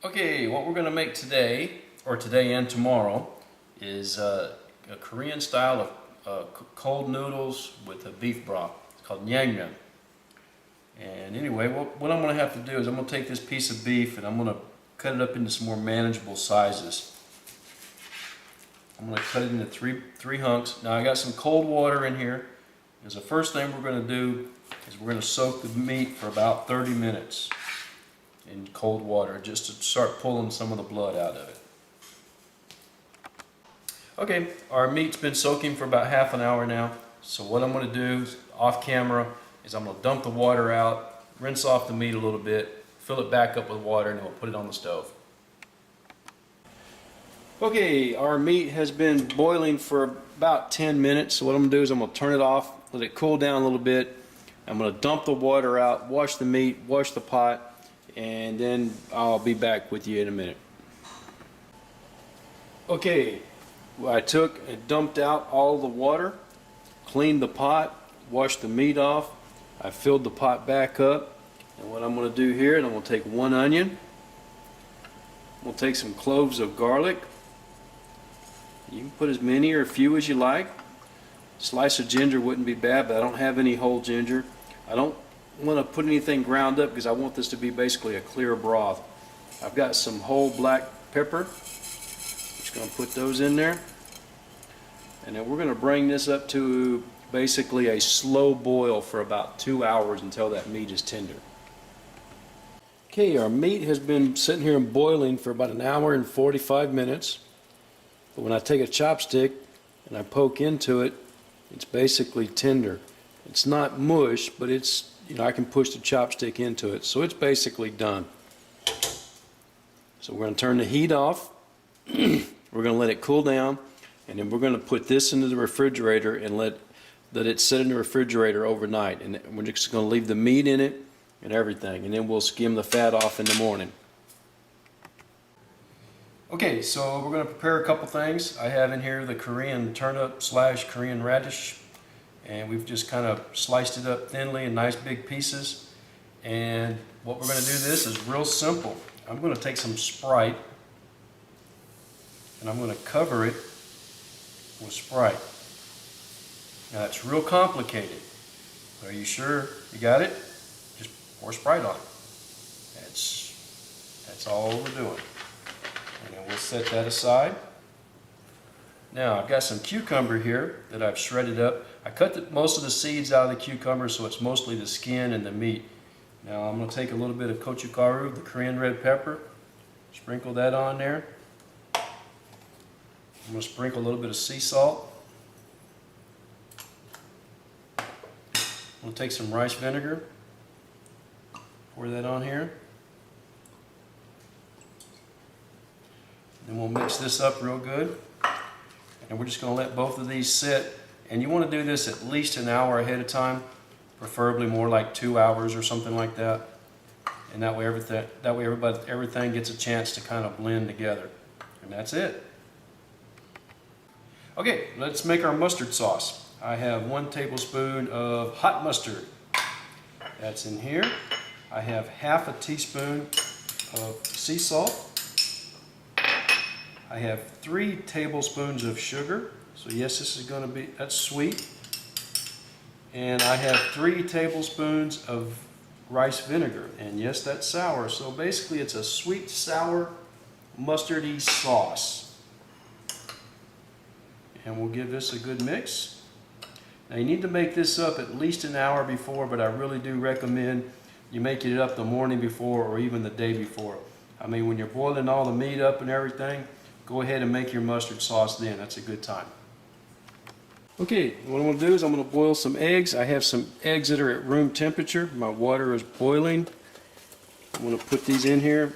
Okay, what we're going to make today, or today and tomorrow, is a Korean style of cold noodles with a beef broth. It's called naengmyeon. And anyway, what I'm going to have to do is I'm going to take this piece of beef and I'm going to cut it up into some more manageable sizes. I'm going to cut it into three hunks. Now I got some cold water in here. Because the first thing we're going to do is we're going to soak the meat for about 30 minutes in cold water just to start pulling some of the blood out of it. Okay, our meat's been soaking for about half an hour now. So what I'm going to do off camera is I'm going to dump the water out, rinse off the meat a little bit, fill it back up with water, and then we'll put it on the stove. Okay, our meat has been boiling for about 10 minutes. So what I'm going to do is I'm going to turn it off, let it cool down a little bit. I'm going to dump the water out, wash the meat, wash the pot, and then I'll be back with you in a minute. Okay, I took and dumped out all the water, cleaned the pot, washed the meat off. I filled the pot back up, and what I'm going to do here is I'm going to take one onion. We'll take some cloves of garlic. You can put as many or a few as you like. Slice of ginger wouldn't be bad, but I don't have any whole ginger. I don't want to put anything ground up because I want this to be basically a clear broth. I've got some whole black pepper. Just going to put those in there. And then we're going to bring this up to basically a slow boil for about 2 hours until that meat is tender. Okay, our meat has been sitting here and boiling for about an hour and 45 minutes. But when I take a chopstick and I poke into it, it's basically tender. It's not mush, but it's, I can push the chopstick into it. So it's basically done. So we're going to turn the heat off. We're going to let it cool down. And then we're going to put this into the refrigerator and let it sit in the refrigerator overnight. And we're just going to leave the meat in it and everything. And then we'll skim the fat off in the morning. Okay, so we're going to prepare a couple things. I have in here the Korean turnip / Korean radish, and we've just kind of sliced it up thinly in nice big pieces. And what we're going to do this is real simple. I'm going to take some Sprite and I'm going to cover it with Sprite. Now it's real complicated. Are you sure you got it? Just pour Sprite on it. That's all we're doing. And then we'll set that aside. Now I've got some cucumber here that I've shredded up. I cut most of the seeds out of the cucumber, so it's mostly the skin and the meat. Now I'm going to take a little bit of gochugaru, the Korean red pepper, sprinkle that on there. I'm going to sprinkle a little bit of sea salt. I'm going to take some rice vinegar, pour that on here. Then we'll mix this up real good. And we're just going to let both of these sit. And you want to do this at least an hour ahead of time, preferably more like 2 hours or something like that. And that way everything gets a chance to kind of blend together. And that's it. Okay, let's make our mustard sauce. I have 1 tablespoon of hot mustard. That's in here. I have ½ a teaspoon of sea salt. I have 3 tablespoons of sugar. So yes, this is going to be, that's sweet. And I have 3 tablespoons of rice vinegar. And yes, that's sour. So basically it's a sweet, sour, mustardy sauce. And we'll give this a good mix. Now you need to make this up at least an hour before, but I really do recommend you make it up the morning before or even the day before. I mean, when you're boiling all the meat up and everything, go ahead and make your mustard sauce then. That's a good time. Okay, what I'm going to do is I'm going to boil some eggs. I have some eggs that are at room temperature. My water is boiling. I'm going to put these in here.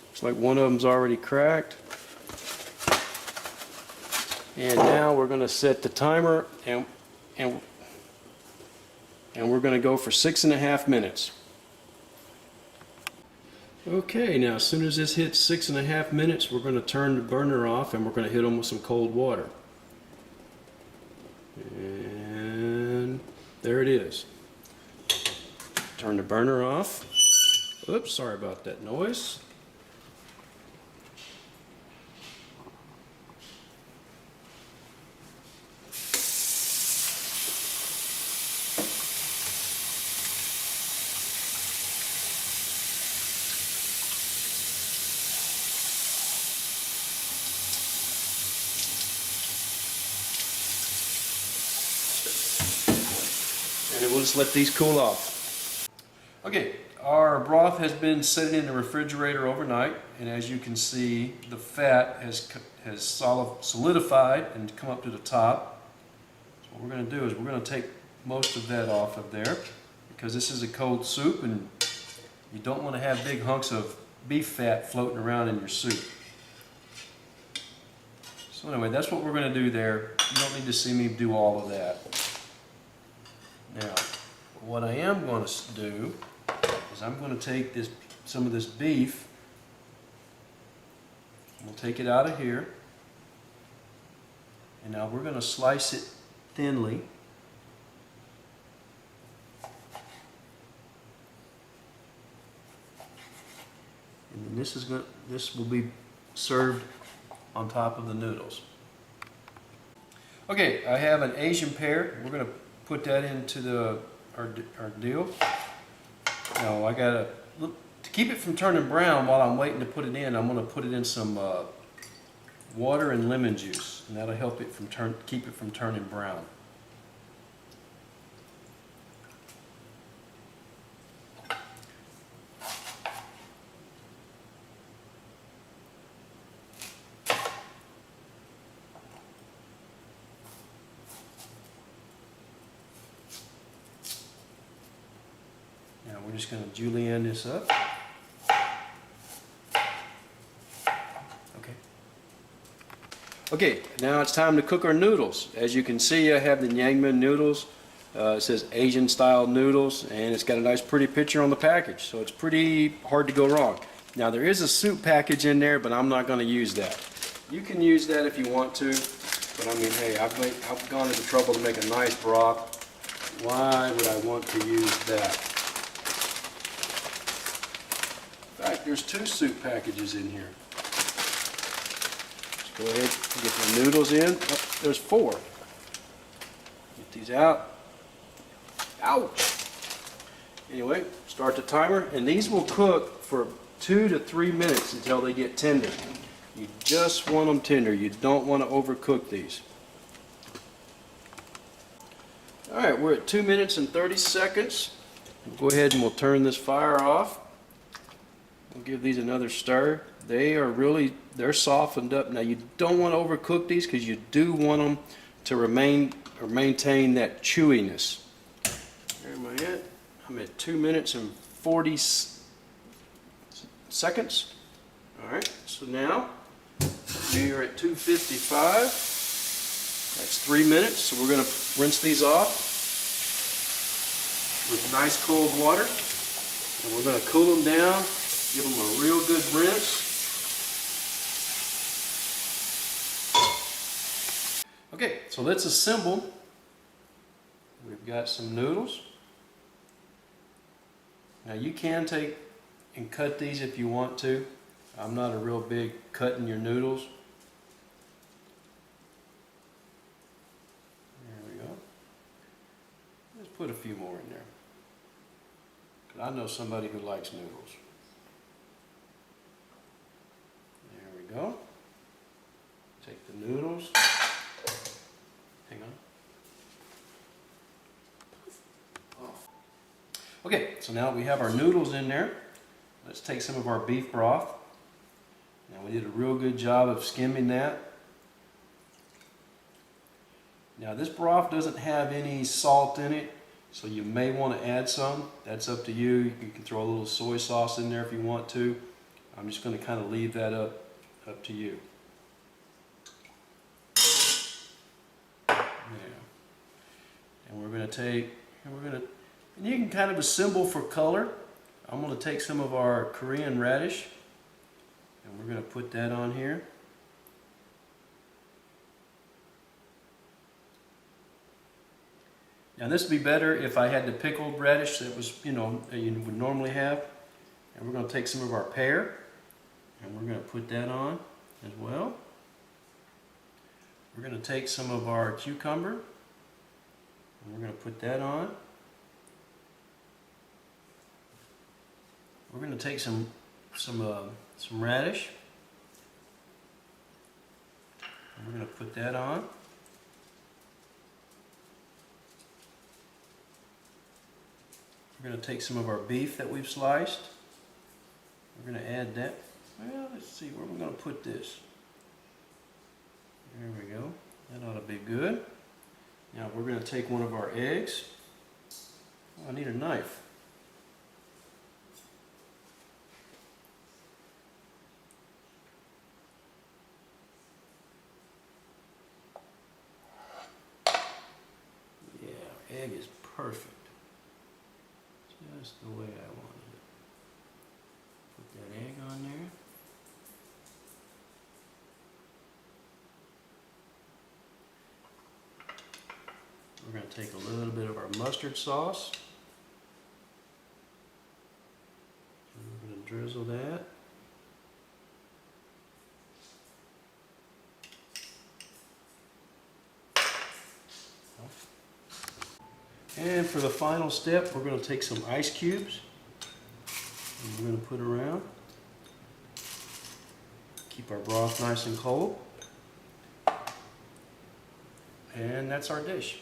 Looks like one of them's already cracked. And now we're going to set the timer and we're going to go for 6.5 minutes. Okay, now as soon as this hits 6.5 minutes, we're going to turn the burner off and we're going to hit them with some cold water. And there it is. Turn the burner off. Oops, sorry about that noise. And we'll just let these cool off. Okay, our broth has been sitting in the refrigerator overnight, and as you can see, the fat has solidified and come up to the top. So what we're going to do is we're going to take most of that off of there, because this is a cold soup and you don't want to have big hunks of beef fat floating around in your soup. So anyway, that's what we're going to do there. You don't need to see me do all of that. Now, what I am going to do is I'm going to take some of this beef, and we'll take it out of here, and now we're going to slice it thinly. And then this will be served on top of the noodles. Okay, I have an Asian pear. We're going to put that into our deal. Now to keep it from turning brown while I'm waiting to put it in, I'm going to put it in some water and lemon juice, and that'll help it keep it from turning brown. Now we're just going to julienne this up. Okay, now it's time to cook our noodles. As you can see, I have the naengmyun noodles. It says Asian style noodles, and it's got a nice pretty picture on the package, so it's pretty hard to go wrong. Now there is a soup package in there, but I'm not going to use that. You can use that if you want to, but I mean, hey, I've gone to the trouble to make a nice broth. Why would I want to use that? In fact, there's 2 soup packages in here. Let's go ahead and get the noodles in. Oh, there's 4. Get these out. Ouch! Anyway, start the timer, and these will cook for 2 to 3 minutes until they get tender. You just want them tender. You don't want to overcook these. Alright, we're at 2 minutes and 30 seconds. We'll go ahead and we'll turn this fire off. We'll give these another stir. They're softened up. Now you don't want to overcook these because you do want them to maintain that chewiness. Where am I at? I'm at 2 minutes and 40 seconds. Alright, so now we are at 2:55. That's 3 minutes, so we're going to rinse these off with nice cold water. And we're going to cool them down. Give them a real good rinse. Okay, so let's assemble. We've got some noodles. Now you can take and cut these if you want to. I'm not a real big cutting your noodles. There we go. Let's put a few more in there. 'Cause I know somebody who likes noodles. Go. Take the noodles. Hang on. Oh. Okay, so now we have our noodles in there. Let's take some of our beef broth. Now we did a real good job of skimming that. Now this broth doesn't have any salt in it, so you may want to add some. That's up to you. You can throw a little soy sauce in there if you want to. I'm just going to kind of leave that up to you. Yeah. And we're going to take, and you can kind of assemble for color. I'm going to take some of our Korean radish and we're going to put that on here. Now this would be better if I had the pickled radish that was, you would normally have. And we're going to take some of our pear and we're going to put that on as well. We're going to take some of our cucumber and we're going to put that on. We're going to take some radish and we're going to put that on. We're going to take some of our beef that we've sliced. We're going to add that. Well, let's see where we're going to put this. There we go. That ought to be good. Now we're going to take one of our eggs. Oh, I need a knife. Yeah, egg is perfect. Just the way I wanted it. Put that egg on there. We're going to take a little bit of our mustard sauce. And we're going to drizzle that. And for the final step, we're going to take some ice cubes and we're going to put around. Keep our broth nice and cold. And that's our dish.